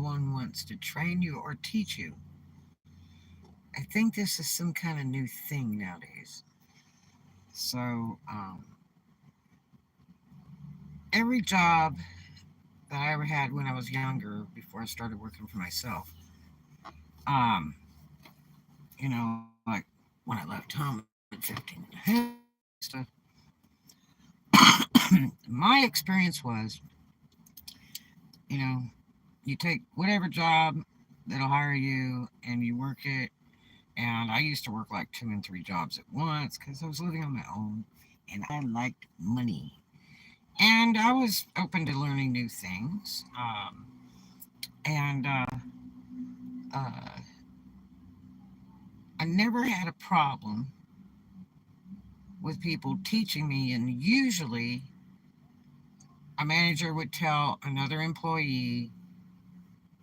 one wants to train you or teach you. I think this is some kind of new thing nowadays. So, every job that I ever had when I was younger, before I started working for myself, um, like when I left home at 15 and a half, stuff, my experience was, you know, you take whatever job that'll hire you and you work it. And I used to work like two and three jobs at once because I was living on my own and I liked money. And I was open to learning new things. And uh, I never had a problem with people teaching me. And usually a manager would tell another employee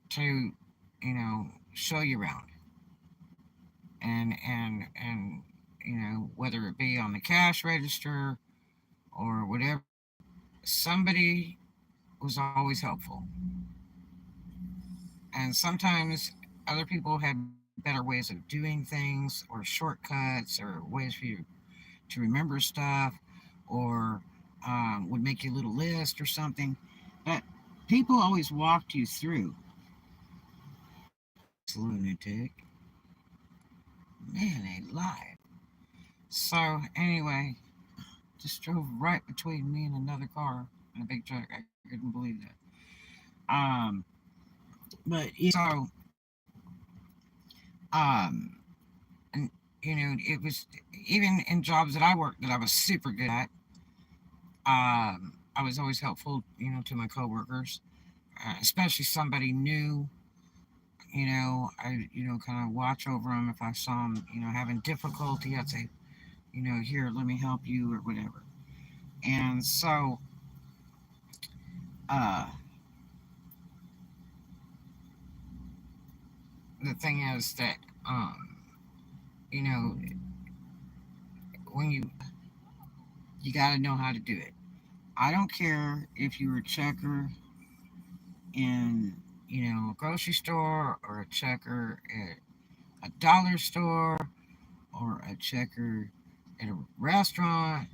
to, show you around. And whether it be on the cash register or whatever, somebody was always helpful. And sometimes other people had better ways of doing things or shortcuts or ways for you to remember stuff or would make you a little list or something. But people always walked you through. This lunatic. Man, they lied. So, anyway, just drove right between me and another car in a big truck. I couldn't believe that. Um, but, um, and, it was even in jobs that I worked that I was super good at. I was always helpful, to my coworkers, especially somebody new. I, kind of watch over them if I saw them, having difficulty. I'd say, here, let me help you or whatever. And so, uh, the thing is that, you know, when you got to know how to do it. I don't care if you're a checker in, a grocery store or a checker at a dollar store or a checker at a restaurant,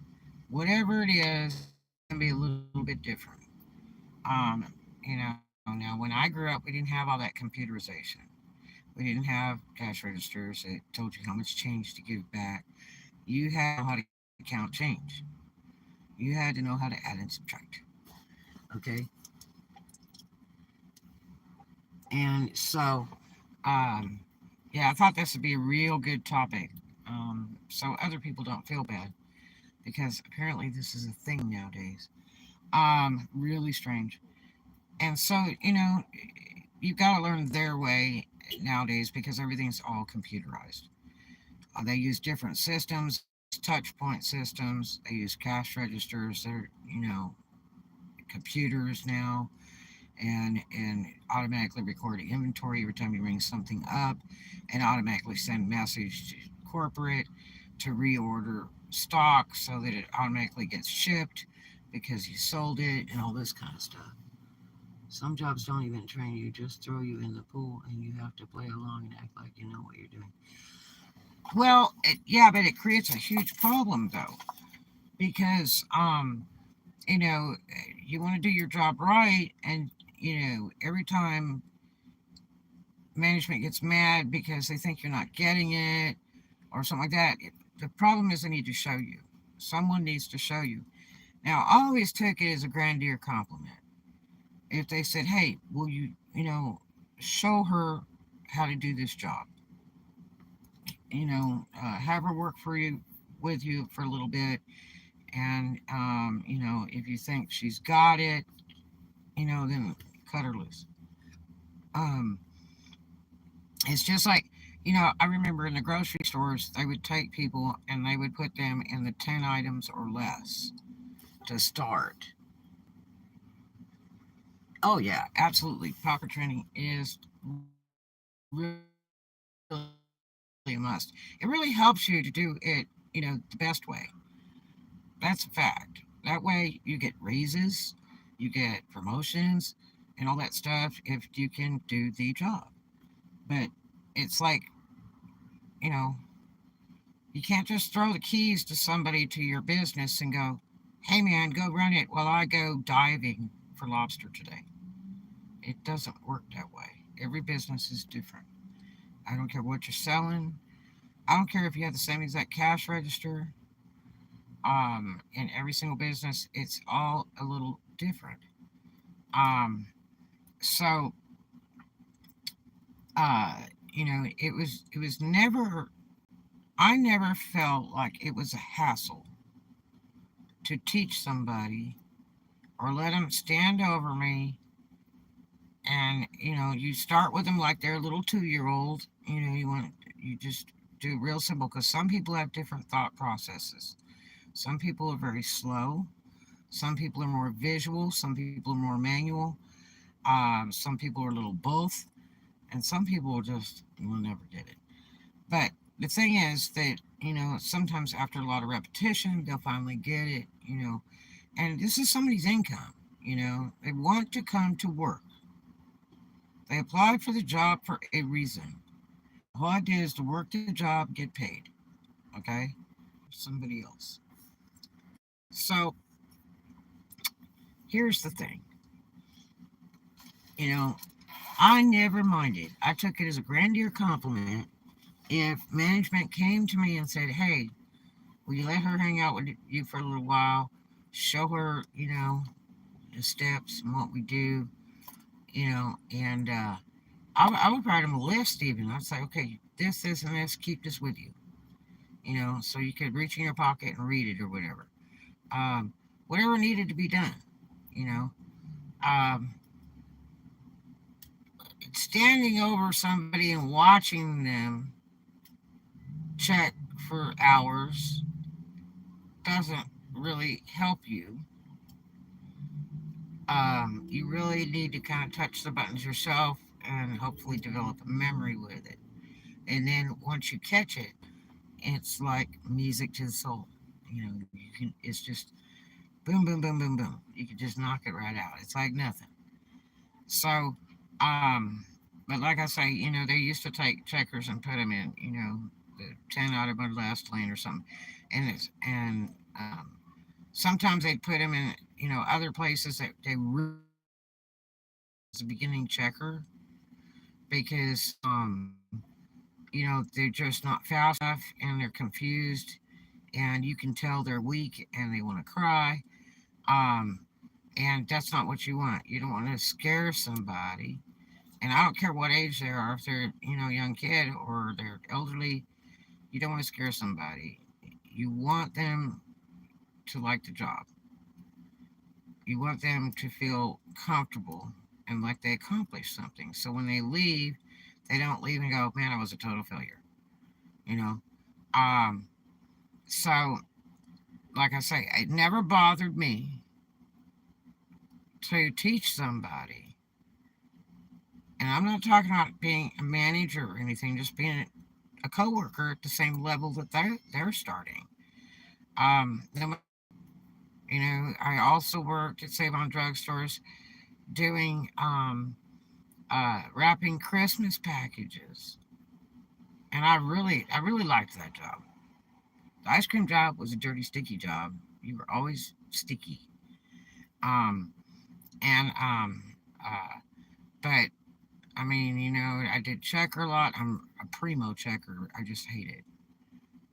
whatever it is, it's going to be a little bit different. Now when I grew up, we didn't have all that computerization. We didn't have cash registers that told you how much change to give back. You had to know how to count change. You had to know how to add and subtract. Okay? And so, um, yeah, I thought this would be a real good topic. So other people don't feel bad because apparently this is a thing nowadays. Really strange. And so, you've got to learn their way nowadays because everything's all computerized. They use different systems, touch point systems. They use cash registers. They're, computers now, and automatically record inventory every time you ring something up, and automatically send message to corporate to reorder stock so that it automatically gets shipped because you sold it and all this kind of stuff. Some jobs don't even train you, just throw you in the pool and you have to play along and act like you know what you're doing. Well, yeah, but it creates a huge problem though, because you know, you want to do your job right, and every time management gets mad because they think you're not getting it or something like that, the problem is they need to show you. Someone needs to show you. Now, I always took it as a grandeur compliment. If they said, "Hey, will you, show her how to do this job? Have her work for you with you for a little bit, and if you think she's got it, then cut her loose." Um, it's just like, I remember in the grocery stores, they would take people and they would put them in the 10 items or less to start. Oh, yeah, absolutely. Proper training is really a must. It really helps you to do it, the best way. That's a fact. That way you get raises, you get promotions, and all that stuff if you can do the job. But it's like, you know, you can't just throw the keys to somebody to your business and go, hey man, go run it while I go diving for lobster today. It doesn't work that way. Every business is different. I don't care what you're selling. I don't care if you have the same exact cash register. In every single business, it's all a little different. Um, so, uh, it was never. I never felt like it was a hassle to teach somebody or let them stand over me. And you start with them like they're a little 2-year old. You just do real simple because some people have different thought processes. Some people are very slow. Some people are more visual. Some people are more manual. Some people are a little both, and some people just will never get it. But the thing is that sometimes after a lot of repetition, they'll finally get it. And this is somebody's income. They want to come to work. They applied for the job for a reason. The whole idea is to work the job, get paid. Okay, somebody else. So here's the thing. You know, I never minded. I took it as a grandeur compliment if management came to me and said, "Hey, will you let her hang out with you for a little while? Show her, the steps and what we do, and I would write them a list even. I'd say, okay, this, and this, keep this with you, so you could reach in your pocket and read it or whatever. Whatever needed to be done, you know. Um, Standing over somebody and watching them check for hours doesn't really help you. You really need to kind of touch the buttons yourself and hopefully develop a memory with it. And then once you catch it, it's like music to the soul. You can. It's just boom, boom, boom, boom, boom. You can just knock it right out. It's like nothing. So, but like I say, they used to take checkers and put them in, the 10 out of my last lane or something, and sometimes they'd put them in, other places that they really as a beginning checker because they're just not fast enough and they're confused and you can tell they're weak and they want to cry. Um, and that's not what you want. You don't want to scare somebody. And I don't care what age they are, if they're a young kid or they're elderly, you don't want to scare somebody. You want them to like the job. You want them to feel comfortable and like they accomplished something. So when they leave, they don't leave and go, "Man, I was a total failure." You know. Um, so like I say, it never bothered me to teach somebody, and I'm not talking about being a manager or anything, just being a coworker at the same level that they're starting. Then I also worked at Save on Drugstores doing wrapping Christmas packages, and I really liked that job. The ice cream job was a dirty, sticky job. You were always sticky. Um, and but I mean, I did checker a lot. I'm a primo checker. I just hate it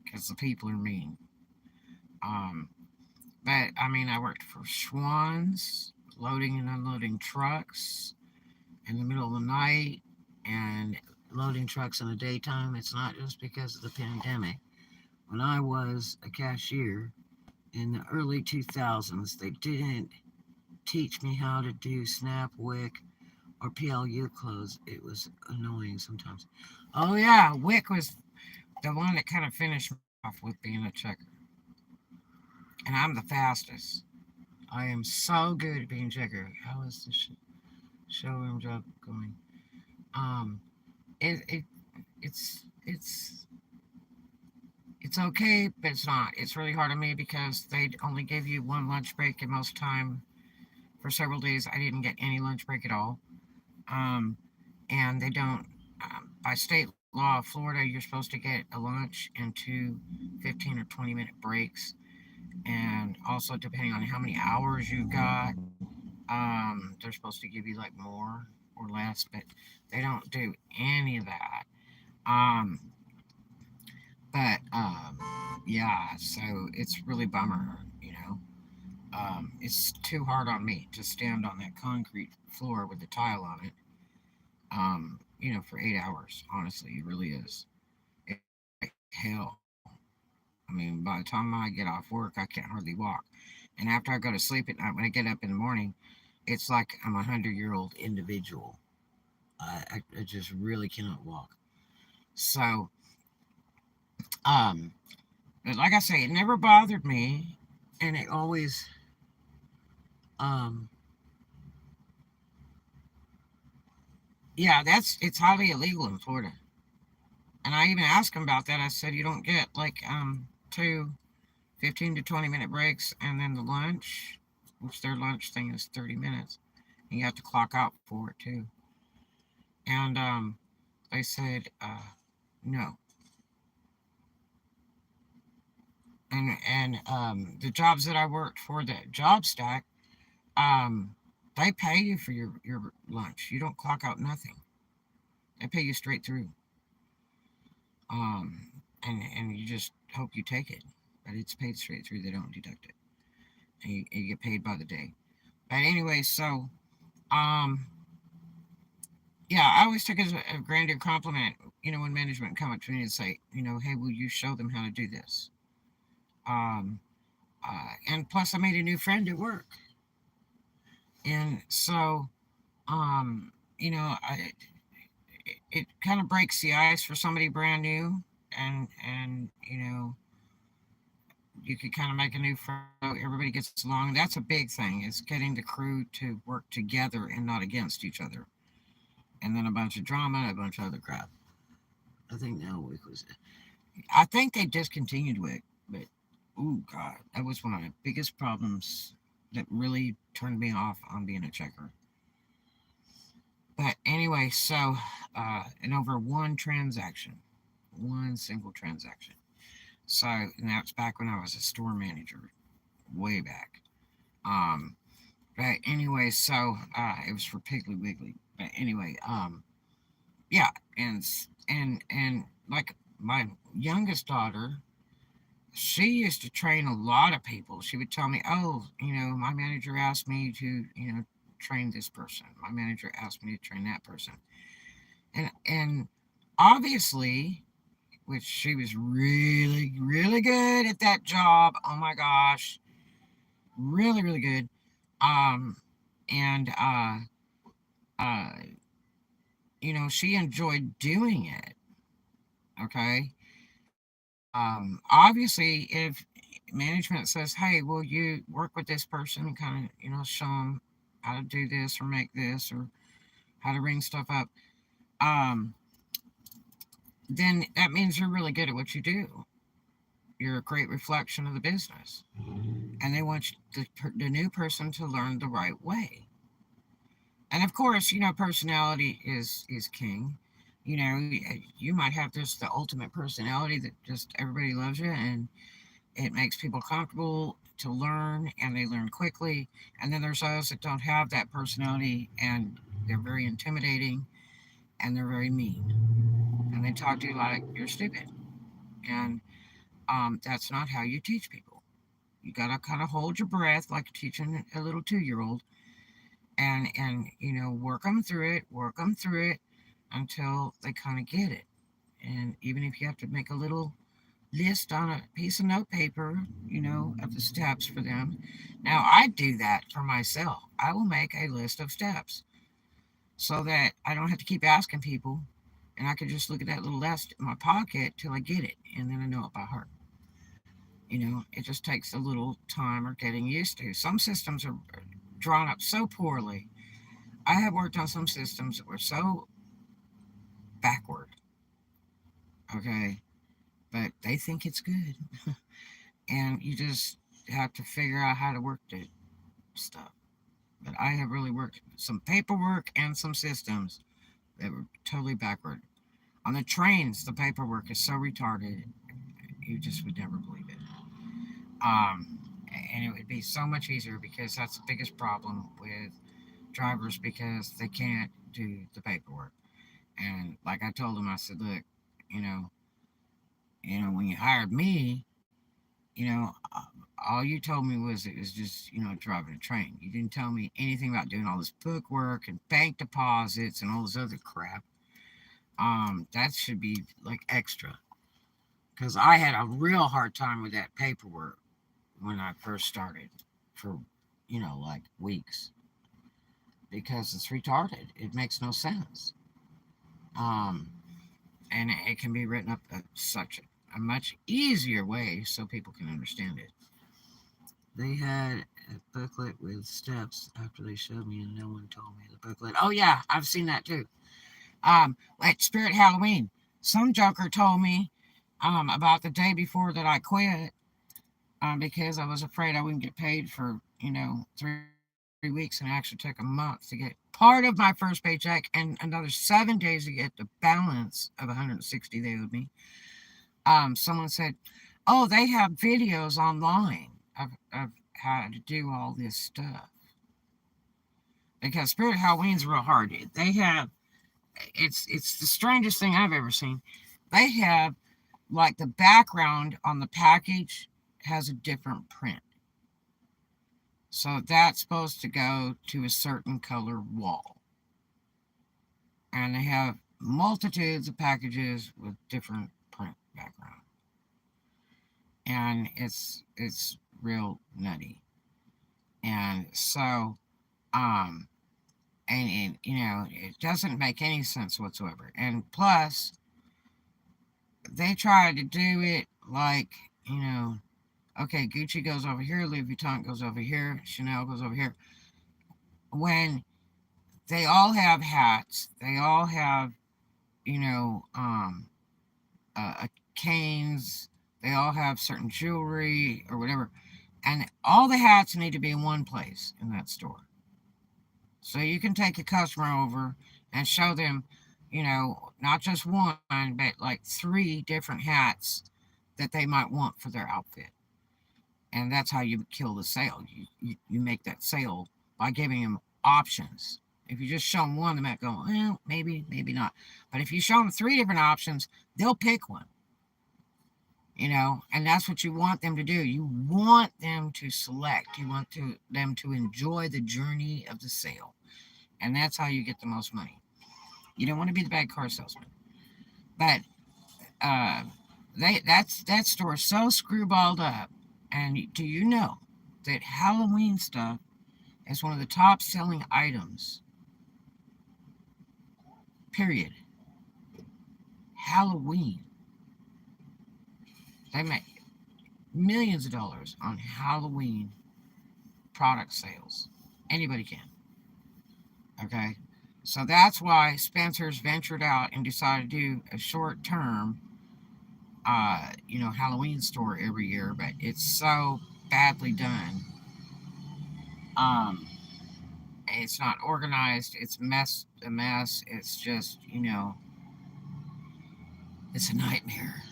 because the people are mean. Um, but I mean, I worked for Schwann's, loading and unloading trucks in the middle of the night and loading trucks in the daytime. It's not just because of the pandemic. When I was a cashier in the early 2000s, they didn't teach me how to do snap, wick, or PLU clothes. It was annoying sometimes. Oh yeah, wick was the one that kind of finished me off with being a checker. And I'm the fastest. I am so good at being a checker. How is the showroom job going? Um, it, it it's it's okay, but it's not. It's really hard on me because they only give you one lunch break, and most time For several days, I didn't get any lunch break at all. Um, and they don't, by state law, Florida, you're supposed to get a lunch and two 15 or 20-minute breaks. And also, depending on how many hours you've got, they're supposed to give you like more or less, but they don't do any of that. Um, but yeah, so it's really bummer. It's too hard on me to stand on that concrete floor with the tile on it, for 8 hours. Honestly, it really is. It's like hell. I mean, by the time I get off work, I can't hardly walk. And after I go to sleep at night, when I get up in the morning, it's like I'm 100-year-old individual. I just really cannot walk. So, um, but like I say, it never bothered me, and it always, um, yeah, it's highly illegal in Florida. And I even asked him about that. I said, you don't get like two 15 to 20-minute breaks and then the lunch, which their lunch thing is 30 minutes. And you have to clock out for it too. And they said, no. And the jobs that I worked for, the job stack, um, they pay you for your lunch. You don't clock out nothing. They pay you straight through. And you just hope you take it. But it's paid straight through. They don't deduct it. And you get paid by the day. But anyway, so um, yeah, I always took it as a grander compliment. When management come up to me and say, hey, will you show them how to do this? Um, and plus, I made a new friend at work, and so it kind of breaks the ice for somebody brand new, and you could kind of make a new friend so everybody gets along. That's a big thing, is getting the crew to work together and not against each other. And then a bunch of drama and a bunch of other crap. I think now Wick was. I think they discontinued Wick, but oh god, that was one of the biggest problems that really turned me off on being a checker. But anyway, so and over one transaction, one single transaction. So and that's back when I was a store manager, way back. Um, but anyway, so it was for Piggly Wiggly. But anyway, yeah, and like my youngest daughter, she used to train a lot of people. She would tell me, "Oh, my manager asked me to, train this person. My manager asked me to train that person." And obviously, which she was really really good at that job. Oh my gosh, really really good. Um, and uh, she enjoyed doing it. Okay. Obviously, if management says, "Hey, will you work with this person and kind of, show them how to do this or make this or how to ring stuff up," um, then that means you're really good at what you do. You're a great reflection of the business, and they want the new person to learn the right way. And of course, personality is king. You might have just the ultimate personality that just everybody loves you, and it makes people comfortable to learn, and they learn quickly. And then there's those that don't have that personality, and they're very intimidating, and they're very mean, and they talk to you like you're stupid. And that's not how you teach people. You gotta kind of hold your breath like teaching a little 2-year-old, and work them through it until they kind of get it. And even if you have to make a little list on a piece of note paper, of the steps for them. Now, I do that for myself. I will make a list of steps so that I don't have to keep asking people, and I can just look at that little list in my pocket till I get it, and then I know it by heart. It just takes a little time or getting used to. Some systems are drawn up so poorly. I have worked on some systems that were so backward, okay, but they think it's good. And you just have to figure out how to work the stuff. But I have really worked some paperwork and some systems that were totally backward. On the trains, the paperwork is so retarded, you just would never believe it. And it would be so much easier because that's the biggest problem with drivers because they can't do the paperwork. And like I told them, I said, look, you know, when you hired me, all you told me was it was just, driving a train. You didn't tell me anything about doing all this bookwork and bank deposits and all this other crap. That should be like extra. Because I had a real hard time with that paperwork when I first started for, like weeks. Because it's retarded. It makes no sense. Um, and it can be written up such a much easier way so people can understand it. They had a booklet with steps after they showed me, and no one told me the booklet. Oh yeah, I've seen that too. Like Spirit Halloween, some joker told me about the day before that I quit because I was afraid I wouldn't get paid for 3 weeks, and it actually took a month to get part of my first paycheck and another 7 days to get the balance of 160 they owed me. Someone said, "Oh, they have videos online of how to do all this stuff." Because Spirit Halloween's real hard. They have it's the strangest thing I've ever seen. They have like the background on the package has a different print. So that's supposed to go to a certain color wall. And they have multitudes of packages with different print background. And it's real nutty. And so um and it doesn't make any sense whatsoever. And plus they try to do it like, okay, Gucci goes over here, Louis Vuitton goes over here, Chanel goes over here. When they all have hats, they all have, you know, um, canes, they all have certain jewelry or whatever, and all the hats need to be in one place in that store. So you can take a customer over and show them, not just one, but like 3 different hats that they might want for their outfit. And that's how you kill the sale. You make that sale by giving them options. If you just show them one, they might go, well, maybe, maybe not. But if you show them 3 different options, they'll pick one. And that's what you want them to do. You want them to select. You want them to enjoy the journey of the sale. And that's how you get the most money. You don't want to be the bad car salesman. But uh, that store is so screwballed up. And do you know that Halloween stuff is one of the top selling items? Period. Halloween. They make millions of dollars on Halloween product sales. Anybody can. Okay? So that's why Spencer's ventured out and decided to do a short term, Halloween store every year, but it's so badly done. Um, it's not organized. It's a mess. It's just, it's a nightmare.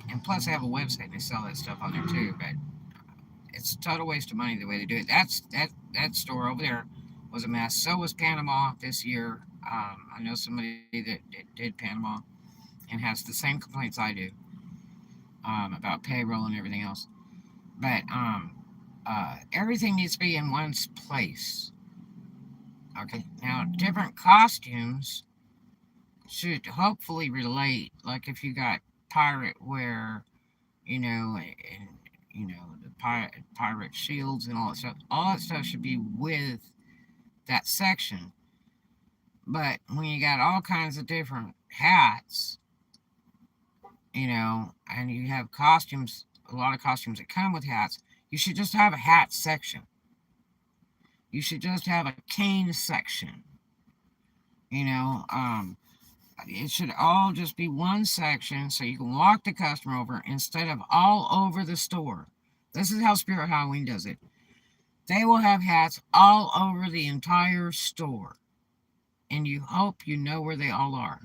And plus, they have a website and they sell that stuff on there too. But it's a total waste of money the way they do it. That store over there was a mess. So was Panama this year. I know somebody that did Panama and has the same complaints I do about payroll and everything else. But everything needs to be in one place. Okay, now different costumes should hopefully relate. Like if you got pirate wear, and the pirate shields and all that stuff. All that stuff should be with that section. But when you got all kinds of different hats, and you have costumes, a lot of costumes that come with hats, you should just have a hat section. You should just have a cane section. You know, um, it should all just be one section so you can walk the customer over instead of all over the store. This is how Spirit Halloween does it. They will have hats all over the entire store. And you hope you know where they all are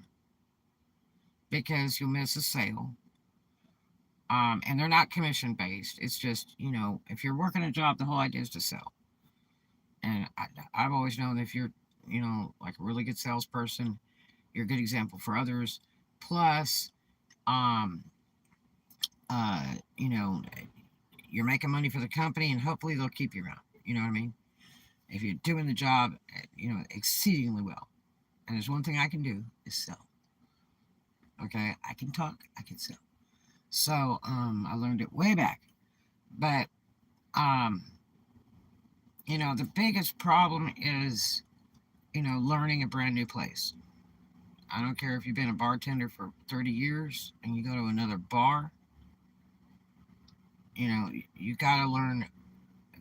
because you'll miss a sale. And they're not commission based. It's just, if you're working a job, the whole idea is to sell. And I've always known that if you're, like a really good salesperson, you're a good example for others. Plus, um, uh, you know, you're making money for the company, and hopefully they'll keep you around. You know what I mean? If you're doing the job, exceedingly well. And there's one thing I can do is sell. Okay, I can talk, I can sell. So I learned it way back. But um, the biggest problem is learning a brand new place. I don't care if you've been a bartender for 30 years and you go to another bar. You got to learn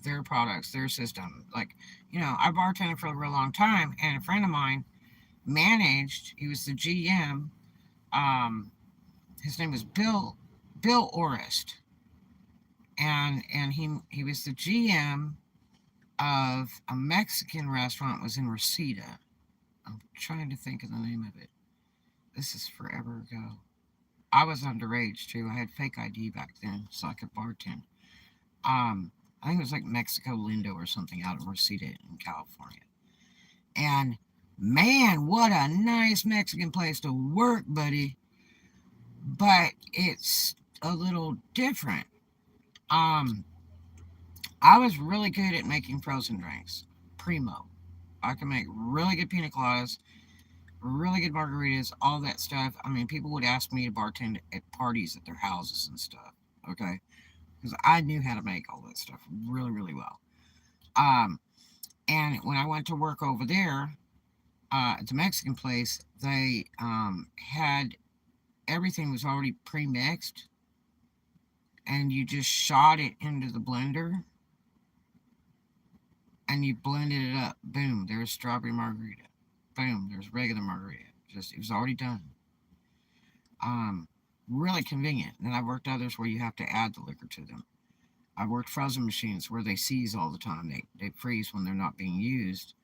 their products, their system. Like, I bartended for a real long time, and a friend of mine managed. He was the GM. Um, his name was Bill Orist, and he was the GM of a Mexican restaurant. Was in Reseda. I'm trying to think of the name of it. This is forever ago. I was underage too. I had fake ID back then, so I could bartend. I think it was like Mexico Lindo or something out of Reseda in California. And man, what a nice Mexican place to work, buddy. But it's a little different. Um, I was really good at making frozen drinks. Primo. I can make really good pina coladas, really good margaritas, all that stuff. I mean, people would ask me to bartend at parties at their houses and stuff. Okay, because I knew how to make all that stuff really, really well. Um, and when I went to work over there at the Mexican place, they had everything was already pre-mixed, and you just shot it into the blender, and you blended it up. Boom, there's strawberry margarita. Boom, there's regular margarita. Just it was already done. Um, Really convenient. And I've worked others where you have to add the liquor to them. I've worked frozen machines where they seize all the time. They freeze when they're not being used,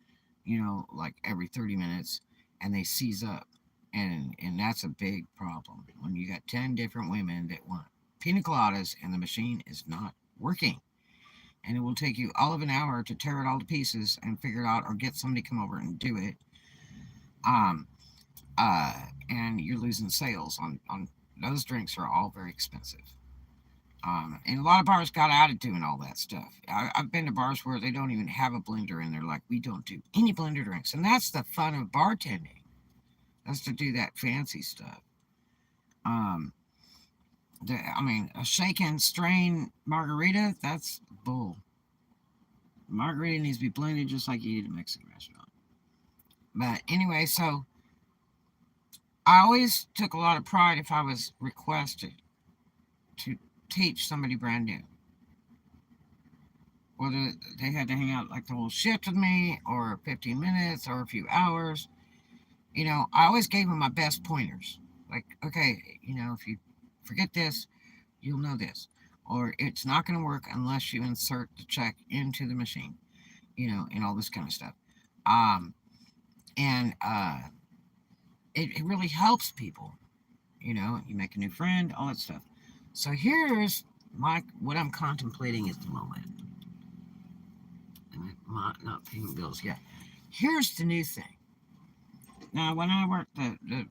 like every 30 minutes, and they seize up. And that's a big problem when you got 10 different women that want pina coladas and the machine is not working. And it will take you all of an hour to tear it all to pieces and figure it out or get somebody to come over and do it. Um, and you're losing sales on those drinks are all very expensive. And a lot of bars got out of doing all that stuff. I've been to bars where they don't even have a blender and they're like, we don't do any blender drinks. And that's the fun of bartending. That's to do that fancy stuff. Um, a shake and strain margarita, that's bull. Margarita needs to be blended just like you eat at a Mexican restaurant. But anyway, so I always took a lot of pride if I was requested to teach somebody brand new. Whether they had to hang out like the whole shift with me, or 15 minutes, or a few hours, I always gave them my best pointers. Like, okay, if you forget this, you'll know this. Or it's not going to work unless you insert the check into the machine, and all this kind of stuff. Um, and it really helps people. You make a new friend, all that stuff. So here's what I'm contemplating at the moment. Not paying bills yet. Here's the new thing. Now, when I worked the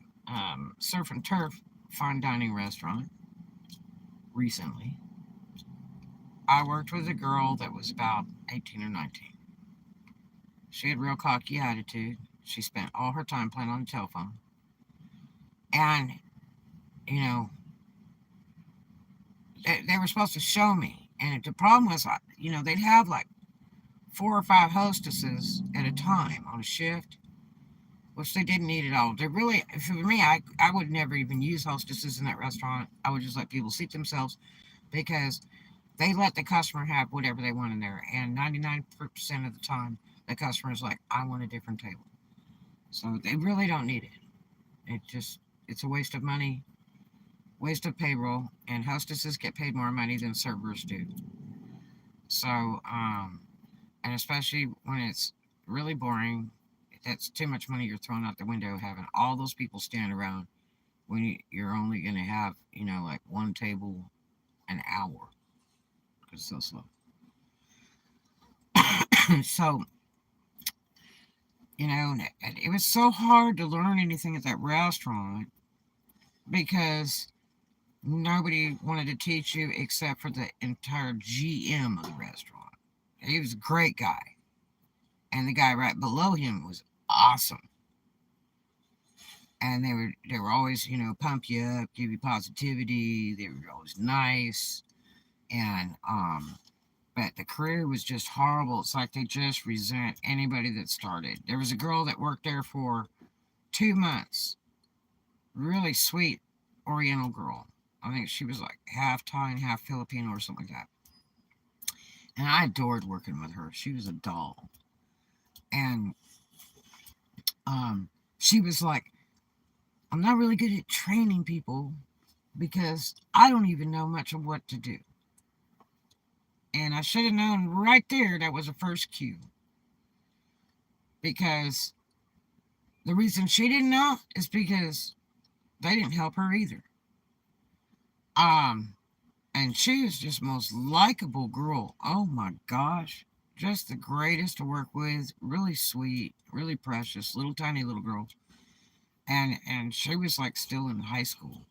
surf and turf fine dining restaurant recently, I worked with a girl that was about 18 or 19. She had real cocky attitude. She spent all her time playing on the telephone. And, you know, they were supposed to show me. And the problem was, they'd have like 4 or 5 hostesses at a time on a shift, which they didn't need at all. They really, for me, I would never even use hostesses in that restaurant. I would just let people seat themselves because they let the customer have whatever they want in there. And 99% of the time, the customer's like, I want a different table. So they really don't need it. It's a waste of money, waste of payroll, and hostesses get paid more money than servers do. So, And especially when it's really boring, that's too much money you're throwing out the window having all those people stand around when you're only going to have, like one table an hour because it's so slow. So, it was so hard to learn anything at that restaurant because nobody wanted to teach you except for the entire GM of the restaurant. He was a great guy. And the guy right below him was awesome. And they were always, pump you up, give you positivity. They were always nice. And but the career was just horrible. It's like they just resent anybody that started. There was a girl that worked there for 2 months. Really sweet Oriental girl. I think she was like half Thai and half Filipino or something like that. And I adored working with her. She was a doll. And she was like, I'm not really good at training people because I don't even know much of what to do. And I should have known right there that was a first cue. Because the reason she didn't know is because they didn't help her either. Um, and she was just the most likable girl. Oh my gosh. Just the greatest to work with. Really sweet, really precious, little tiny little girl. And she was like still in high school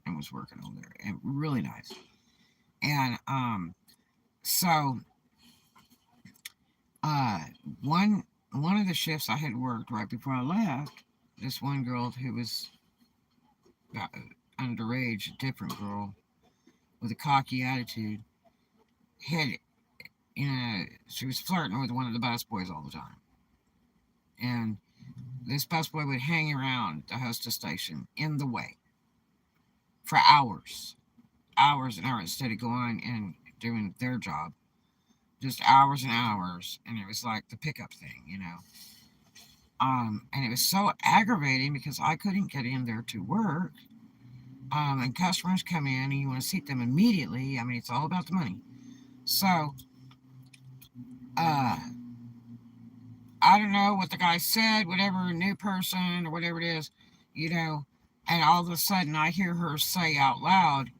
and was working over there. And really nice. And so uh one one of the shifts I had worked right before I left, this one girl who was uh, underage, a different girl with a cocky attitude, had she was flirting with one of the busboys all the time. And this busboy would hang around the hostess station in the way for hours and hours instead of going and doing their job. Just hours and hours, and it was like the pickup thing. And it was so aggravating because I couldn't get in there to work. And customers come in and you want to seat them immediately. I mean, it's all about the money. So, uh, I don't know what the guy said, whatever, new person or whatever it is, you know, and all of a sudden I hear her say out loud,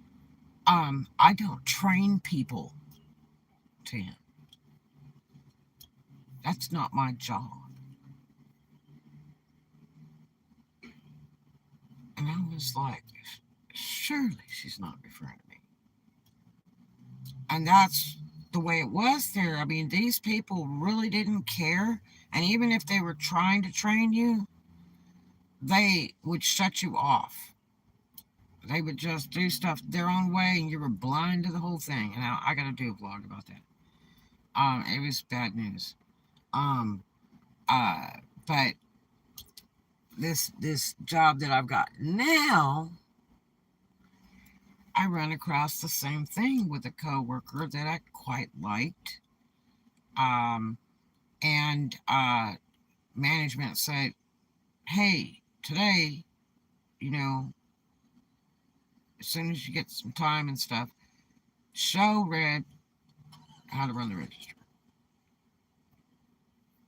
I don't train people to him. That's not my job. And I was like, surely she's not referring to me. And that's the way it was there. I mean, these people really didn't care. And even if they were trying to train you, they would shut you off. They would just do stuff their own way, and you were blind to the whole thing. And I got to do a vlog about that. It was bad news. Um, uh, but this job that I've got now, I run across the same thing with a coworker that I quite liked. Um, and management said, "Hey, today, you know, as soon as you get some time and stuff, show Red how to run the register."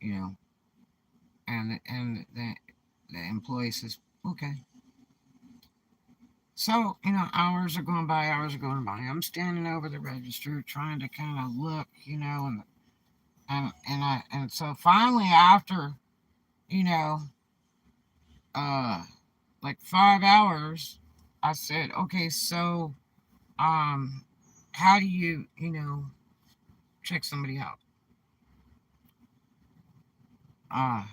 You know, and the employee says, "Okay." So, hours are going by, hours are going by. I'm standing over the register trying to kind of look, and so finally after, you know, uh like 5 hours, I said, "Okay, so um how do you, check somebody out?" Uh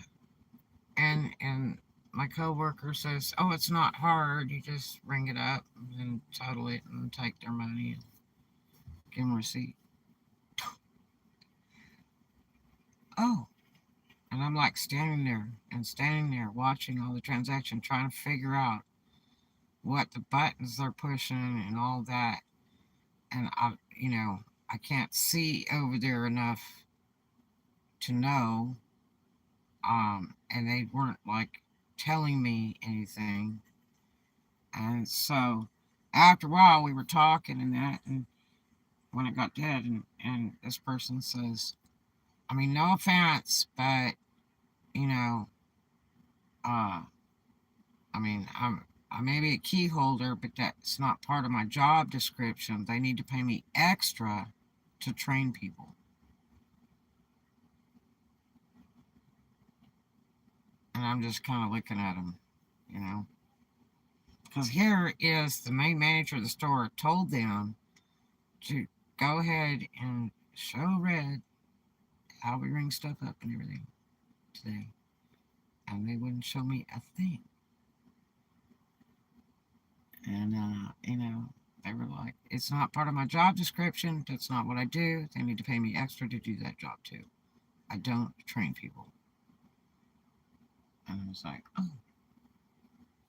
and my coworker says, "Oh, it's not hard. You just ring it up and total it and take their money and give them a receipt." Oh, and I'm like standing there watching all the transaction, trying to figure out what the buttons they're pushing and all that. And I can't see over there enough to know. And they weren't like telling me anything. And so after a while, we were talking and that, and when it got dead, and this person says, I mean, no offense, but you know, uh, I mean, I may be a key holder, but that's not part of my job description. They need to pay me extra to train people. And I'm just kind of looking at them, you know. Because here is the main manager of the store told them to go ahead and show Red how we ring stuff up and everything today. And they wouldn't show me a thing. And, they were like, it's not part of my job description. That's not what I do. They need to pay me extra to do that job too. I don't train people. And I was like, oh.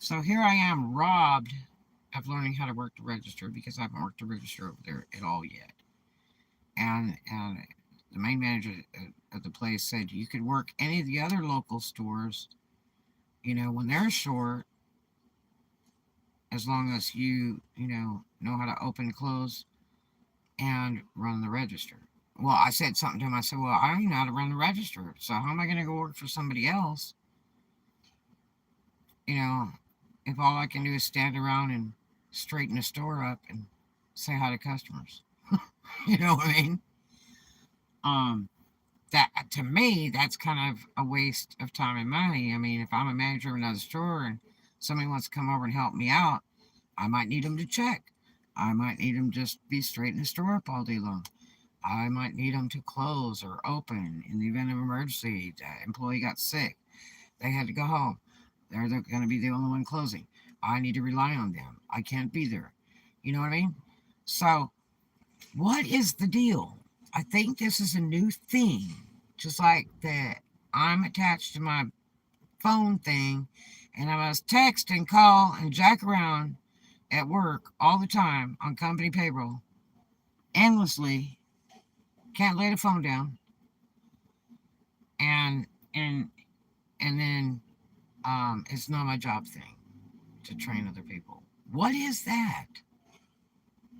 So here I am robbed of learning how to work the register because I haven't worked the register over there at all yet. And the main manager of the place said you could work any of the other local stores, when they're short, as long as know how to open, close, and run the register. Well, I said something to him. I said, well, I don't know how to run the register. So how am I going to go work for somebody else? If all I can do is stand around and straighten the store up and say hi to customers. You know what I mean? That to me, that's kind of a waste of time and money. I mean, if I'm a manager of another store and somebody wants to come over and help me out, I might need them to check. I might need them just be straightening the store up all day long. I might need them to close or open in the event of emergency. The employee got sick. They had to go home. They're going to be the only one closing. I need to rely on them. I can't be there. You know what I mean? So, what is the deal? I think this is a new thing. Just like that, I'm attached to my phone thing, and I must text and call and jack around at work all the time on company payroll, endlessly. Can't lay the phone down, and and and then it's not my job thing to train other people. What is that?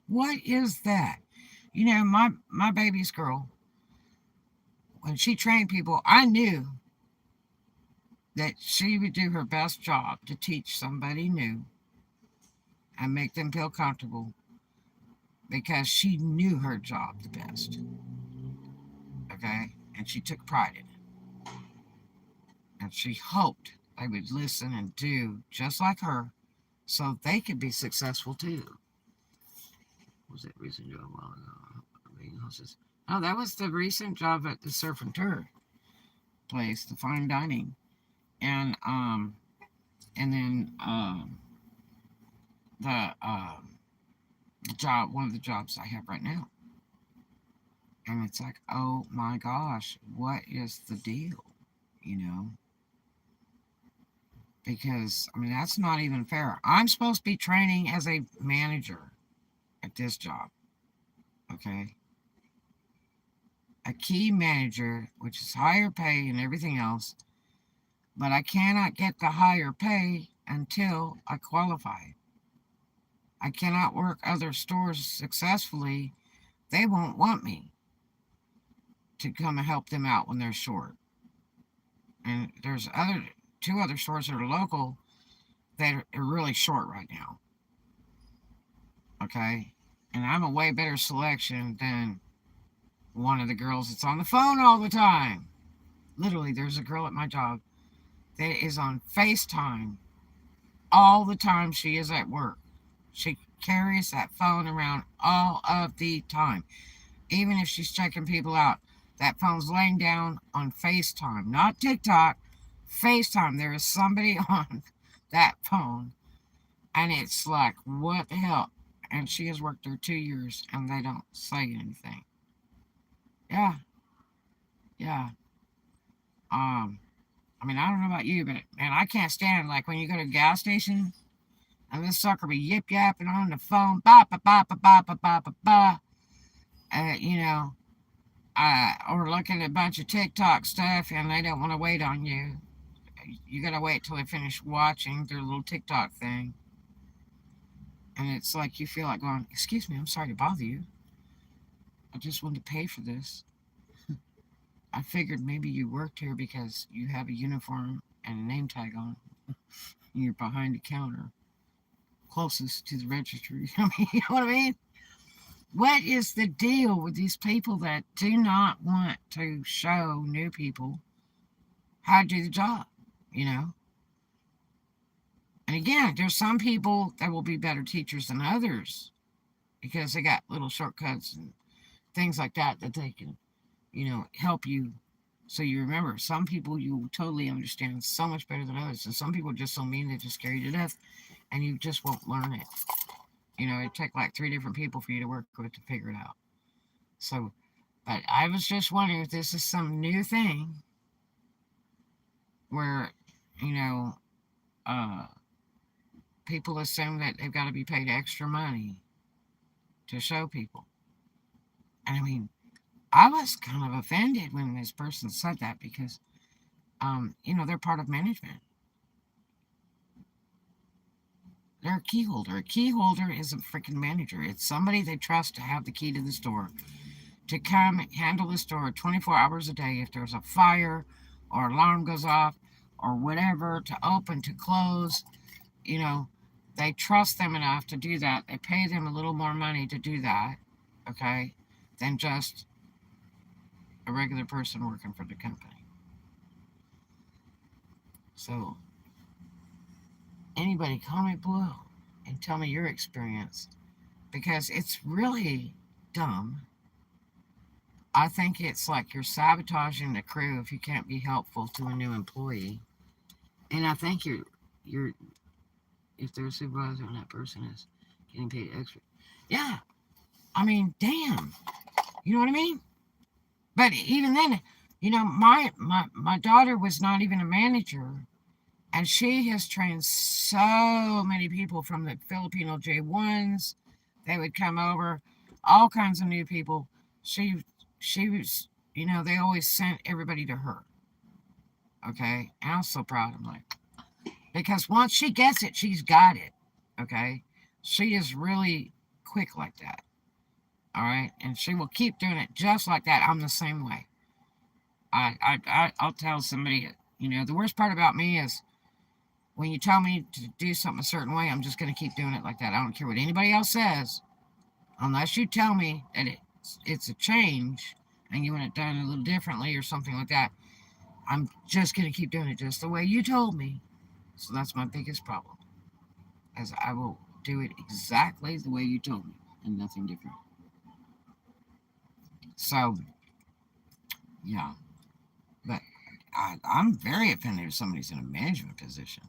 What is that? My baby's girl, when she trained people, I knew that she would do her best job to teach somebody new and make them feel comfortable because she knew her job the best. Okay? And she took pride in it. And she hoped they would listen and do just like her so they could be successful too. What was that recent job a while ago? Oh, that was the recent job at the Surf and Turf place, the fine dining. And then the job, one of the jobs I have right now. And it's like, oh my gosh, what is the deal? You know? Because, I mean, that's not even fair. I'm supposed to be training as a manager at this job. Okay? A key manager, which is higher pay and everything else. But I cannot get the higher pay until I qualify. I cannot work other stores successfully. They won't want me to come and help them out when they're short. And there's two other stores that are local that are really short right now. Okay? And I'm a way better selection than one of the girls that's on the phone all the time. Literally, there's a girl at my job that is on FaceTime all the time she is at work. She carries that phone around all of the time. Even if she's checking people out, that phone's laying down on FaceTime, not TikTok, FaceTime. There is somebody on that phone, and it's like, what the hell? And she has worked there 2 years, and they don't say anything. Yeah, yeah. I mean, I don't know about you, but man, I can't stand like when you go to a gas station and this sucker be yip yapping on the phone, ba ba ba ba ba ba ba ba ba. Or looking at a bunch of TikTok stuff and they don't want to wait on you. You gotta wait till they finish watching their little TikTok thing. And it's like you feel like going, excuse me, I'm sorry to bother you. I just wanted to pay for this. I figured maybe you worked here because you have a uniform and a name tag on. And you're behind the counter, closest to the register. You know what I mean? What is the deal with these people that do not want to show new people how to do the job? You know? And again, there's some people that will be better teachers than others because they got little shortcuts and things like that that they can, help you. So you remember, some people you totally understand so much better than others. And some people are just so mean they just scare you to death and you just won't learn it. It take like 3 different people for you to work with to figure it out. So, but I was just wondering if this is some new thing where, you know, uh, people assume that they've got to be paid extra money to show people. And I mean, I was kind of offended when this person said that because, they're part of management. They're a key holder. A key holder is a freaking manager. It's somebody they trust to have the key to the store, to come handle the store 24 hours a day if there's a fire or alarm goes off or whatever, to open, to close. You know, they trust them enough to do that. They pay them a little more money to do that, okay, than just a regular person working for the company. So, anybody comment below and tell me your experience because it's really dumb. I think it's like you're sabotaging the crew if you can't be helpful to a new employee. And I think you're if they're a supervisor and that person is getting paid extra. Yeah. I mean, damn. You know what I mean? But even then, my daughter was not even a manager. And she has trained so many people from the Filipino J1s. They would come over, all kinds of new people. She was, they always sent everybody to her. Okay? And I was so proud. I'm like, because once she gets it, she's got it. Okay? She is really quick like that. All right? And she will keep doing it just like that. I'm the same way. I'll tell somebody, the worst part about me is when you tell me to do something a certain way, I'm just going to keep doing it like that. I don't care what anybody else says, unless you tell me that it's a change and you want it done a little differently or something like that. I'm just going to keep doing it just the way you told me. So that's my biggest problem, as I will do it exactly the way you told me and nothing different. So, yeah. But I'm very offended if somebody's in a management position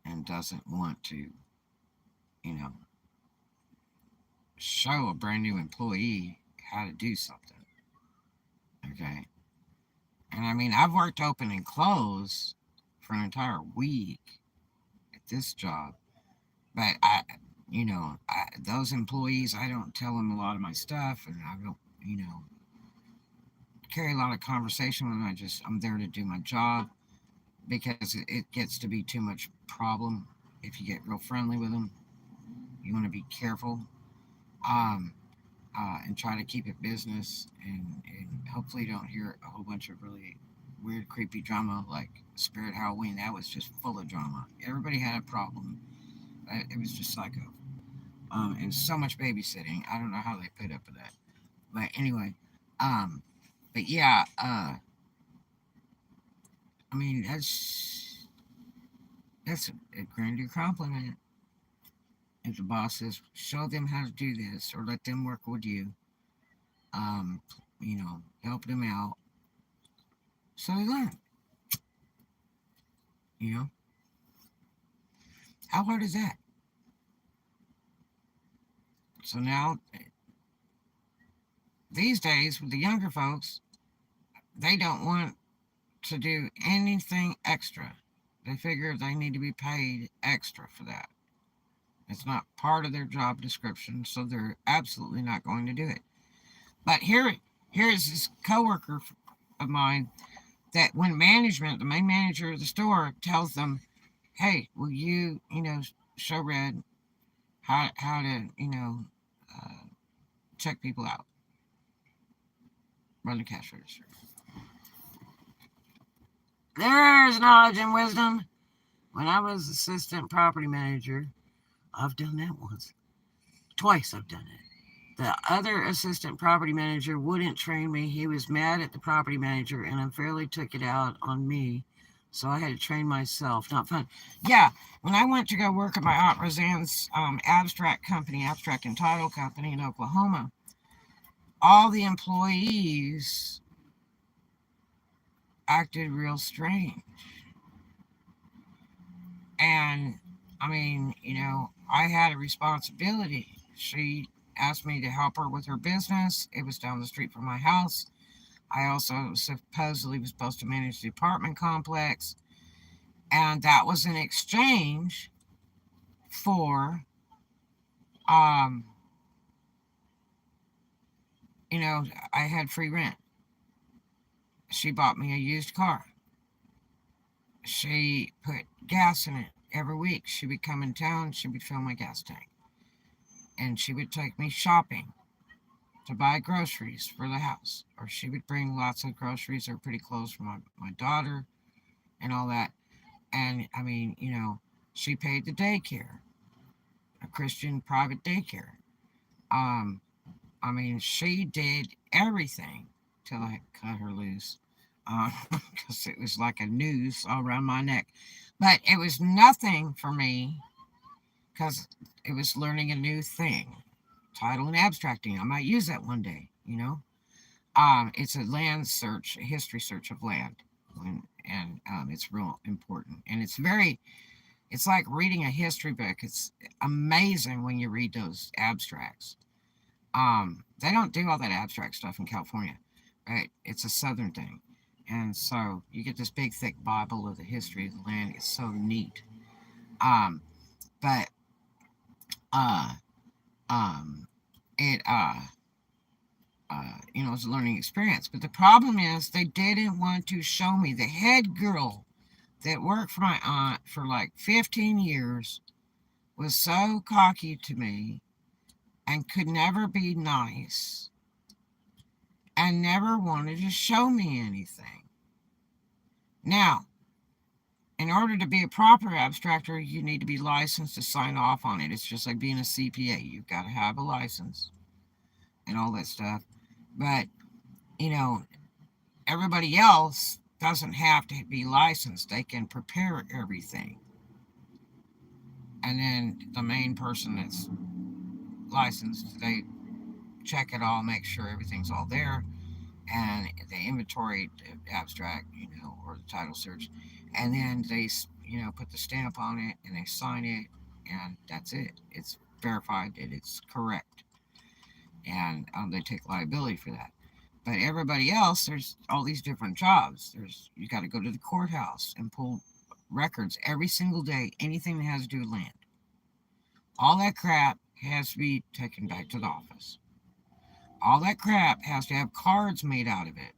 and doesn't want to, you know, show a brand new employee how to do something. Okay. And I mean, I've worked open and close for an entire week at this job, but those employees, I don't tell them a lot of my stuff, and I don't, carry a lot of conversation with them. I'm there to do my job because it gets to be too much problem if you get real friendly with them. You want to be careful. And try to keep it business, and hopefully you don't hear a whole bunch of really weird, creepy drama like Spirit Halloween. That was just full of drama. Everybody had a problem. It was just psycho. And so much babysitting. I don't know how they put up with that. But anyway, but yeah, I mean that's a grand compliment. If the boss says, show them how to do this or let them work with you, um, help them out so they learn. You know, how hard is that? So now, these days, with the younger folks, they don't want to do anything extra. They figure they need to be paid extra for that. It's not part of their job description, so they're absolutely not going to do it. But here's this coworker of mine that when management, the main manager of the store, tells them, "Hey, will you, show Red how to, uh, check people out, run the cash register." There's knowledge and wisdom. When I was assistant property manager, I've done that once. Twice I've done it. The other assistant property manager wouldn't train me. He was mad at the property manager and unfairly took it out on me. So I had to train myself. Not fun. Yeah, when I went to go work at my Aunt Roseanne's abstract company, abstract and title company in Oklahoma, all the employees acted real strange. And I mean, I had a responsibility. She asked me to help her with her business. It was down the street from my house. I also supposedly was supposed to manage the apartment complex. And that was in exchange for, um, I had free rent. She bought me a used car. She put gas in it every week. She would come in town, she would fill my gas tank. And she would take me shopping to buy groceries for the house. Or she would bring lots of groceries or pretty clothes for my daughter and all that. And I mean, she paid the daycare, a Christian private daycare. Um, I mean, she did everything till I cut her loose. Because it was like a noose all around my neck. But it was nothing for me because it was learning a new thing. Title and abstracting. I might use that one day. It's a land search, a history search of land. And it's real important. And it's like reading a history book. It's amazing when you read those abstracts. They don't do all that abstract stuff in California, right? It's a southern thing. And so you get this big, thick Bible of the history of the land. It's so neat. Um, but uh, um, it it's a learning experience. But the problem is they didn't want to show me. The head girl that worked for my aunt for like 15 years was so cocky to me and could never be nice and never wanted to show me anything. Now, in order to be a proper abstractor, you need to be licensed to sign off on it. It's just like being a CPA. You've got to have a license and all that stuff. But, everybody else doesn't have to be licensed. They can prepare everything. And then the main person that's licensed, they check it all, make sure everything's all there, and they inventory the abstract, or the title search, and then they, put the stamp on it and they sign it, and that's it. It's verified that it's correct, and they take liability for that. But everybody else, there's all these different jobs. You got to go to the courthouse and pull records every single day, anything that has to do with land. All that crap has to be taken back to the office. All that crap has to have cards made out of it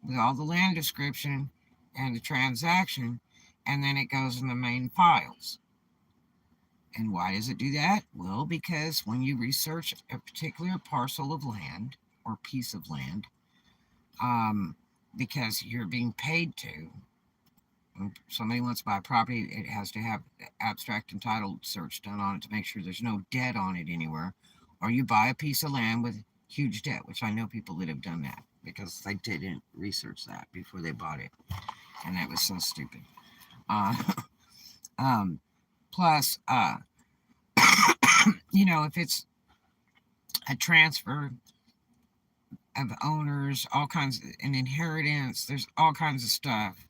with all the land description and the transaction, and then it goes in the main files. And why does it do that? Well, because when you research a particular parcel of land or piece of land, because you're being paid to, when somebody wants to buy a property, it has to have abstract and title search done on it to make sure there's no debt on it anywhere. Or you buy a piece of land with huge debt, which I know people that have done that because they didn't research that before they bought it. And that was so stupid. Plus, if it's a transfer of owners, all kinds of an inheritance, there's all kinds of stuff.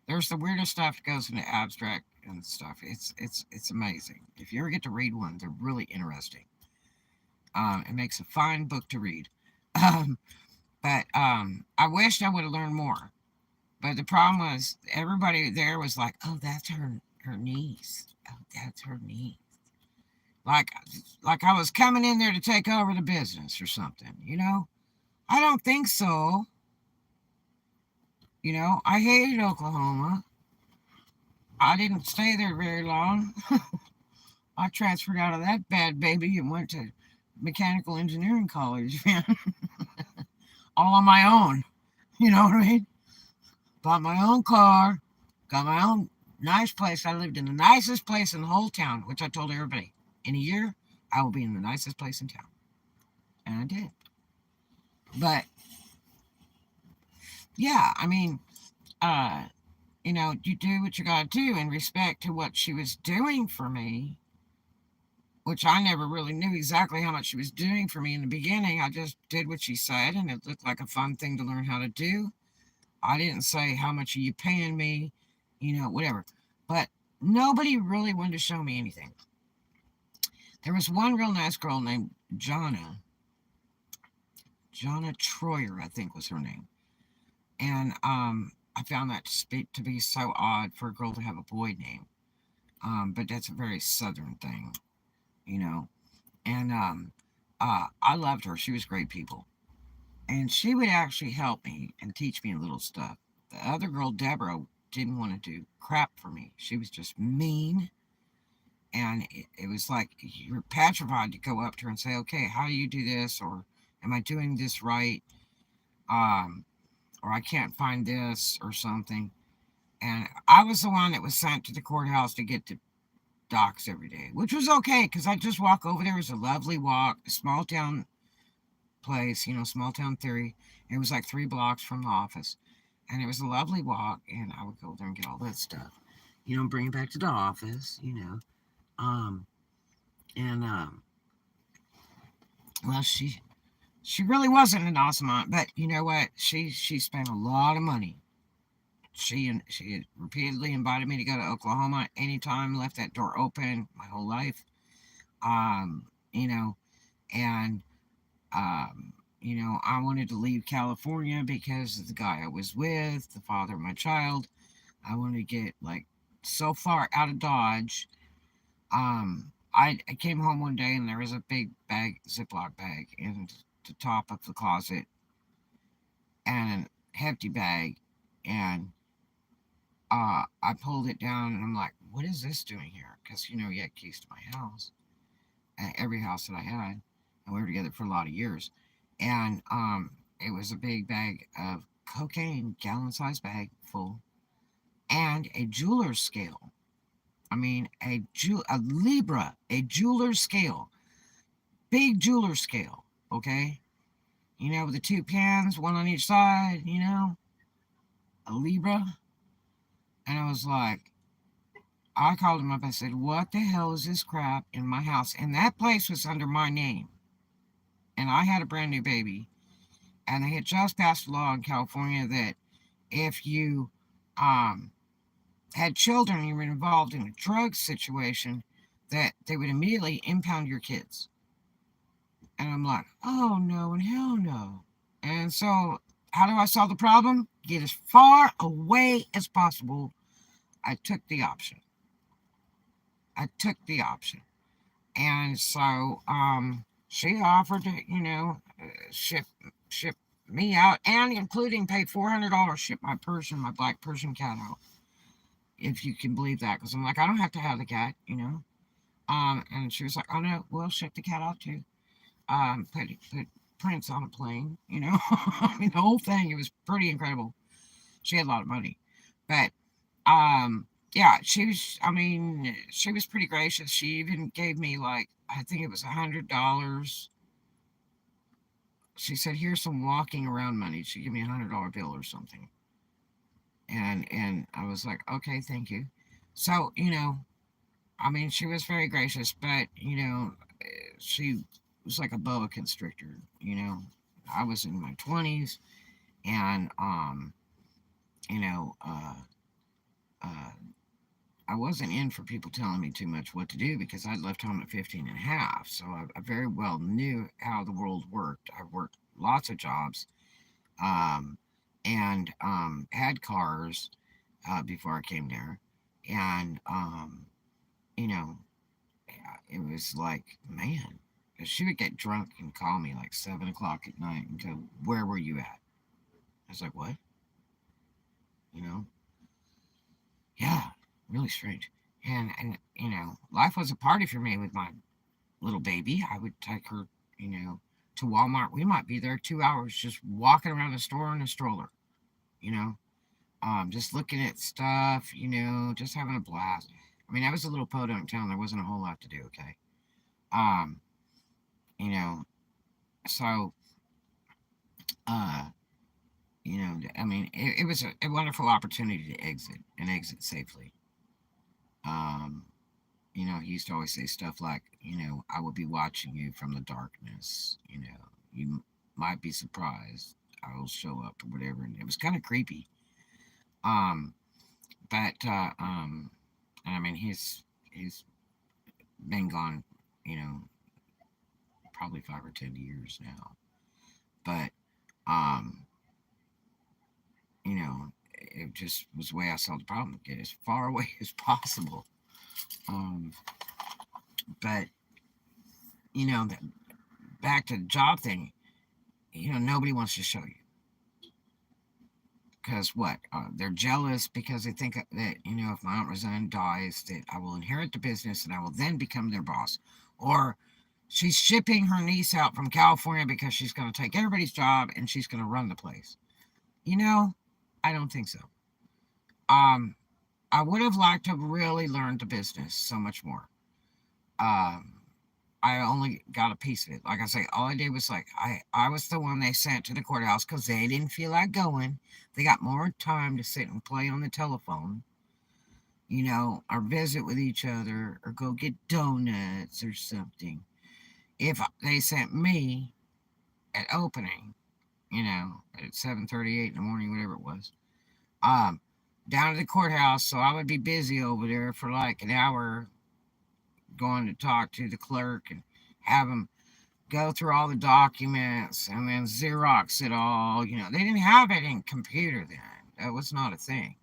There's the weirdest stuff that goes into abstract and stuff. It's amazing. If you ever get to read one, they're really interesting. It makes a fine book to read. But I wished I would have learned more. But the problem was everybody there was like, "Oh, that's her niece. Oh, that's her niece." Like I was coming in there to take over the business or something. I don't think so. I hated Oklahoma. I didn't stay there very long. I transferred out of that bad baby and went to mechanical engineering college, man. All on my own. You know what I mean? bought my own car, got my own nice place. I lived in the nicest place in the whole town, which I told everybody in a year I will be in the nicest place in town, and I did. But yeah, I mean, uh, you do what you gotta do in respect to what she was doing for me, which I never really knew exactly how much she was doing for me in the beginning. I just did what she said, and it looked like a fun thing to learn how to do. I didn't say, how much are you paying me, whatever. But nobody really wanted to show me anything. There was one real nice girl named Jonna Troyer, I think was her name. And I found that to be so odd for a girl to have a boy name. But that's a very southern thing, you know. And I loved her. She was great people. And she would actually help me and teach me a little stuff. The other girl, Deborah, didn't want to do crap for me. She was just mean. And it was like you were petrified to go up to her and say, okay, how do you do this? Or am I doing this right? Um, or I can't find this or something. And I was the one that was sent to the courthouse to get the docs every day, which was okay because I just walk over there. It was a lovely walk, a small town place, small town theory. It was like 3 blocks from the office. And it was a lovely walk. And I would go there and get all that stuff, bring it back to the office. Um, and, well, she really wasn't an awesome aunt, but you know what? She spent a lot of money. She had repeatedly invited me to go to Oklahoma anytime, left that door open my whole life. Um, you know, and I wanted to leave California because of the guy I was with, the father of my child. I wanted to get like so far out of Dodge. I came home one day and there was a big bag, Ziploc bag, in the top of the closet, and a hefty bag, and I pulled it down and I'm like, what is this doing here? Because he had keys to my house, every house that I had, and we were together for a lot of years, and it was a big bag of cocaine, gallon-sized bag full, and a jeweler's scale. I mean, a Libra, a jeweler's scale, big jeweler's scale, okay? With the 2 pans, one on each side, a Libra. And I was like, I called him up. I said, what the hell is this crap in my house? And that place was under my name. And I had a brand new baby. And they had just passed a law in California that if you had children and you were involved in a drug situation, that they would immediately impound your kids. And I'm like, oh no and hell no. And so, how do I solve the problem? Get as far away as possible. I took the option. And so she offered to, ship me out, and including pay $400, ship my black Persian cat out, if you can believe that. Because I'm like, I don't have to have the cat. And she was like, oh no, we'll ship the cat out too. Put Prince on a plane. I mean, the whole thing. It was pretty incredible. She had a lot of money, but yeah, she was pretty gracious. She even gave me, like, I think it was $100. She said, here's some walking around money. She gave me $100 bill or something. And I was like, okay, thank you. So, she was very gracious, but, she was like a boa constrictor. I was in my 20s, and, you know, uh, uh, I wasn't in for people telling me too much what to do because I'd left home at 15 and a half. So I very well knew how the world worked. I worked lots of jobs, um, and had cars before I came there. And, you know, it was like, man, she would get drunk and call me like 7 o'clock at night and go, where were you at? I was like, what? You know? Yeah, really strange. And life was a party for me with my little baby. I would take her, to Walmart. We might be there 2 hours just walking around the store in a stroller, you know. just looking at stuff, just having a blast. I mean, I was a little podunk town. There wasn't a whole lot to do. Okay. Um, you know, so, uh, I mean, it was a wonderful opportunity to exit and exit safely. Um, he used to always say stuff like, I will be watching you from the darkness. You might be surprised. I will show up or whatever. And it was kind of creepy. Um, but and I mean, he's been gone, you know, probably 5 or 10 years now. But um, it just was the way I saw the problem. Get as far away as possible. Um, but back to the job thing. Nobody wants to show you because what? They're jealous because they think that if my aunt Roseanne dies, that I will inherit the business and I will then become their boss, or she's shipping her niece out from California because she's going to take everybody's job and she's going to run the place. You know, I don't think so. Um, I would have liked to have really learned the business so much more. Um, I only got a piece of it. Like I say, all I did was I was the one they sent to the courthouse because they didn't feel like going. They got more time to sit and play on the telephone, or visit with each other or go get donuts or something. If they sent me at opening, at 7:38 in the morning, whatever it was, um, down to the courthouse, so I would be busy over there for like an hour going to talk to the clerk and have them go through all the documents and then Xerox it all. They didn't have it in computer then. That was not a thing.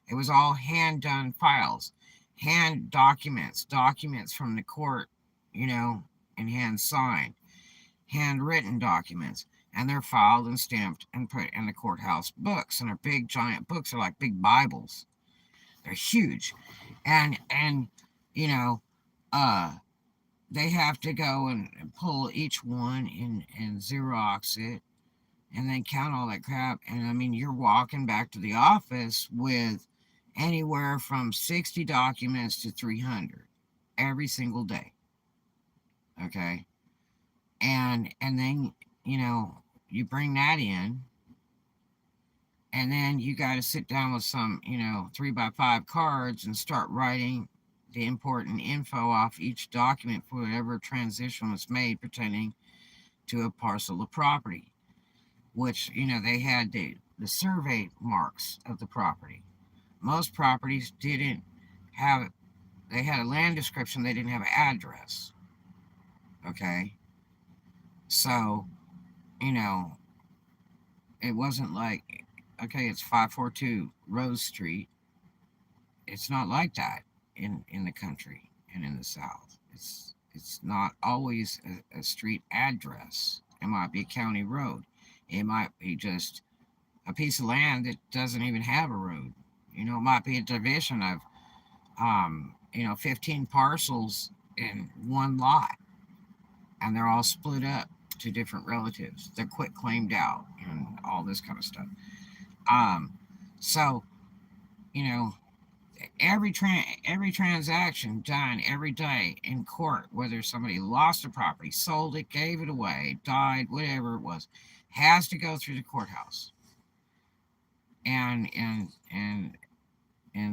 It was all hand done files, hand documents from the court, you know, and hand signed, handwritten documents. And they're filed and stamped and put in the courthouse books. And they're big, giant books. Are like big Bibles. They're huge. And you know, uh, they have to go and pull each one and Xerox it and then count all that crap. And I mean, you're walking back to the office with anywhere from 60 documents to 300 every single day. Okay. And then, you bring that in and then you got to sit down with some, 3x5 cards and start writing the important info off each document for whatever transition was made pertaining to a parcel of property, which, they had the survey marks of the property. Most properties didn't have, they had a land description, they didn't have an address. Okay. So, you know, it wasn't like, okay, it's 542 Rose Street. It's not like that in the country and in the South. It's not always a street address. It might be a county road. It might be just a piece of land that doesn't even have a road. It might be a division of 15 parcels in one lot, and they're all split up to different relatives. They're quit claimed out and all this kind of stuff. Um, so you know every transaction done every day in court, whether somebody lost a property, sold it, gave it away, died, whatever it was, has to go through the courthouse. And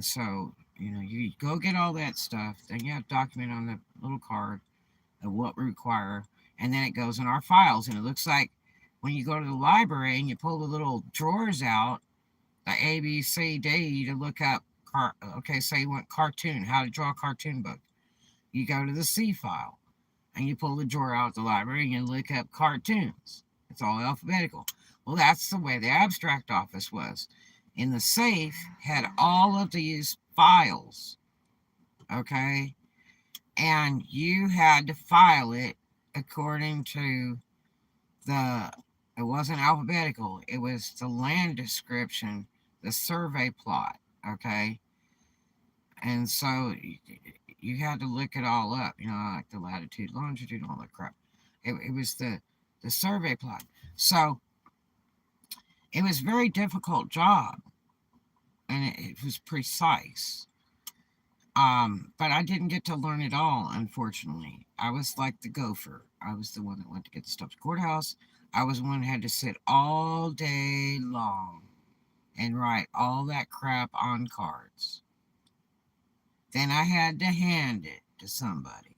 so you go get all that stuff, then you have to document on the little card of what we require, and then it goes in our files. And it looks like when you go to the library and you pull the little drawers out, the A, B, C, D to look up. Okay, say you want cartoon, how to draw a cartoon book. You go to the C file and you pull the drawer out of the library and you look up cartoons. It's all alphabetical. Well, that's the way the abstract office was. In the safe had all of these files. Okay, and you had to file it according to it wasn't alphabetical, it was the land description, the survey plot. Okay, and so you had to look it all up, like the latitude, longitude, all that crap. It was the survey plot. So it was a very difficult job. and it was precise. But I didn't get to learn it all, unfortunately. I was like the gopher. I was the one that went to get the stuff to the courthouse. I was the one that had to sit all day long and write all that crap on cards. Then I had to hand it to somebody.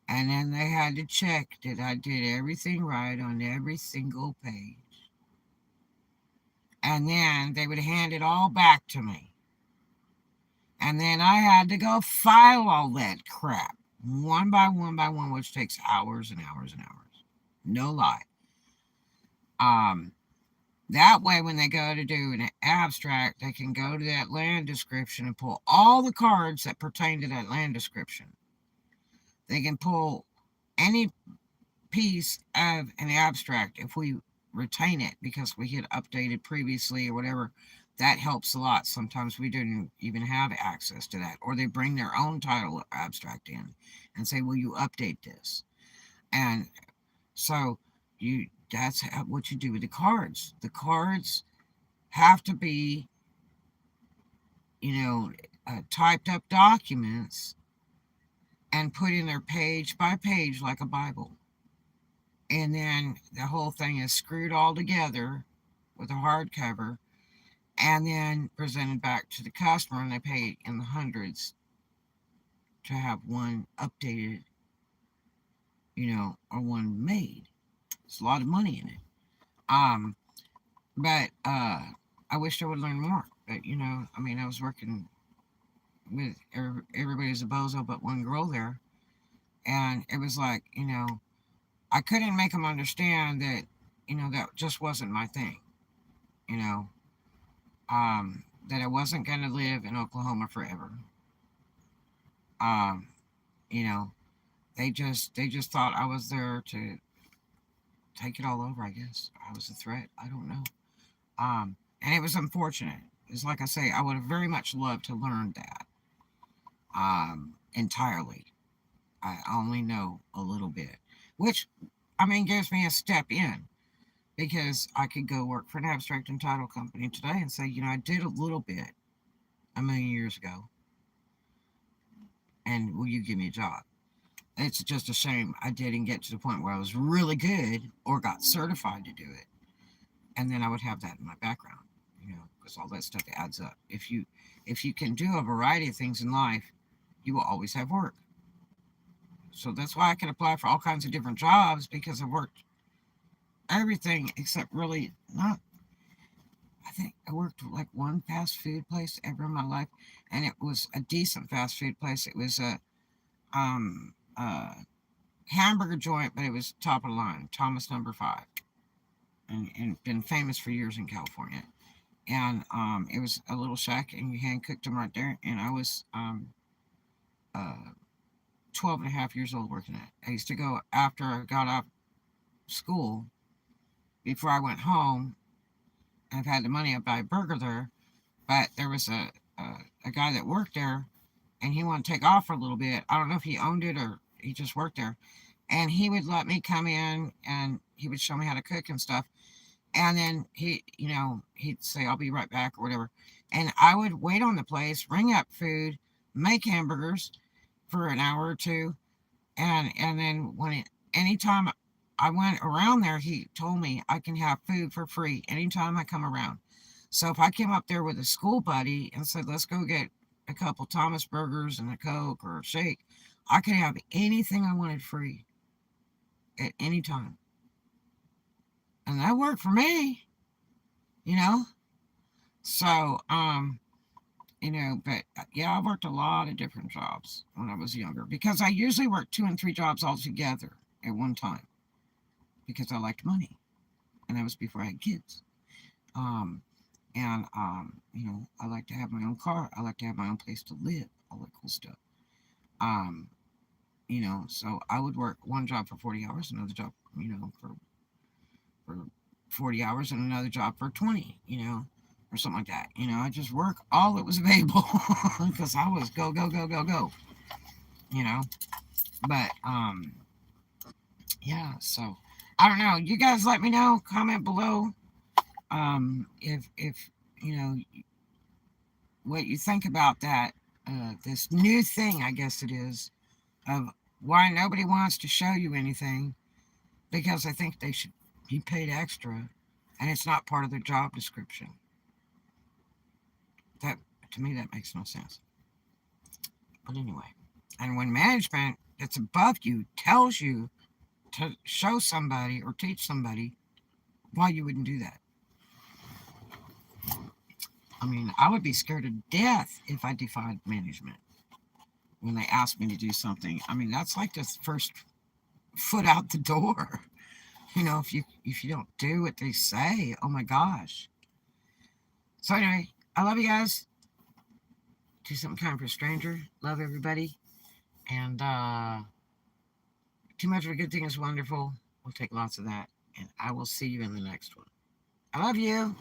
And then they had to check that I did everything right on every single page. And then they would hand it all back to me. And then I had to go file all that crap one by one by one, which takes hours and hours and hours. No lie. Um, that way, when they go to do an abstract, they can go to that land description and pull all the cards that pertain to that land description. They can pull any piece of an abstract if we retain it because we had updated previously or whatever. That helps a lot. Sometimes we didn't even have access to that, or they bring their own title abstract in and say, will you update this? And so that's what you do with the cards. The cards have to be, typed up documents and put in there page by page like a Bible. And then the whole thing is screwed all together with a hardcover and then presented back to the customer, and they pay in the hundreds to have one updated, or one made. It's a lot of money in it. But I wished I would learn more. But I was working with everybody's a bozo but one girl there, and it was like, I couldn't make them understand that, that just wasn't my thing. You know, that I wasn't going to live in Oklahoma forever. Um, you know, they just thought I was there to take it all over. I guess I was a threat. I don't know. And it was unfortunate. It's like I say, I would have very much loved to learn that entirely. I only know a little bit, which gives me a step in because I could go work for an abstract and title company today and say, I did a little bit a million years ago, and will you give me a job? It's just a shame I didn't get to the point where I was really good or got certified to do it, and then I would have that in my background, because all that stuff adds up. If you can do a variety of things in life, you will always have work. So that's why I can apply for all kinds of different jobs because I've worked everything except really not. I think I worked like one fast food place ever in my life, and it was a decent fast food place. It was a um uh hamburger joint, but it was top of the line, Thomas Number Five, and been famous for years in California. And it was a little shack, and you hand cooked them right there. And I was uh 12 and a half years old working it. I used to go after I got off school. Before I went home, and I've had the money, I'd buy a burger there. But there was a guy that worked there, and he wanted to take off for a little bit. I don't know if he owned it or he just worked there. And he would let me come in, and he would show me how to cook and stuff. And then he'd say, I'll be right back or whatever. And I would wait on the place, ring up food, make hamburgers for an hour or two. And then anytime I went around there, he told me I can have food for free anytime I come around. So if I came up there with a school buddy and said, let's go get a couple Thomas burgers and a Coke or a shake, I could have anything I wanted free at any time. And that worked for me, you know? So, but yeah, I worked a lot of different jobs when I was younger because I usually worked 2 and 3 jobs all together at one time because I liked money, and that was before I had kids. Um, I like to have my own car. I like to have my own place to live, all that cool stuff. Um, so I would work one job for 40 hours, another job, for 40 hours, and another job for 20, or something like that. I just work all that was available because I was go, go, go, go, go, you know. But, yeah, so I don't know. You guys let me know, comment below. If what you think about that, this new thing, I guess it is, of why nobody wants to show you anything because I think they should be paid extra and it's not part of their job description. That, to me, that makes no sense. But anyway, and when management that's above you tells you to show somebody or teach somebody, why you wouldn't do that? I mean, I would be scared to death if I defied management when they asked me to do something. I mean, that's like the first foot out the door. You know, if you don't do what they say, oh my gosh. So anyway, I love you guys. Do something kind for a stranger. Love everybody. And too much of a good thing is wonderful. We'll take lots of that. And I will see you in the next one. I love you.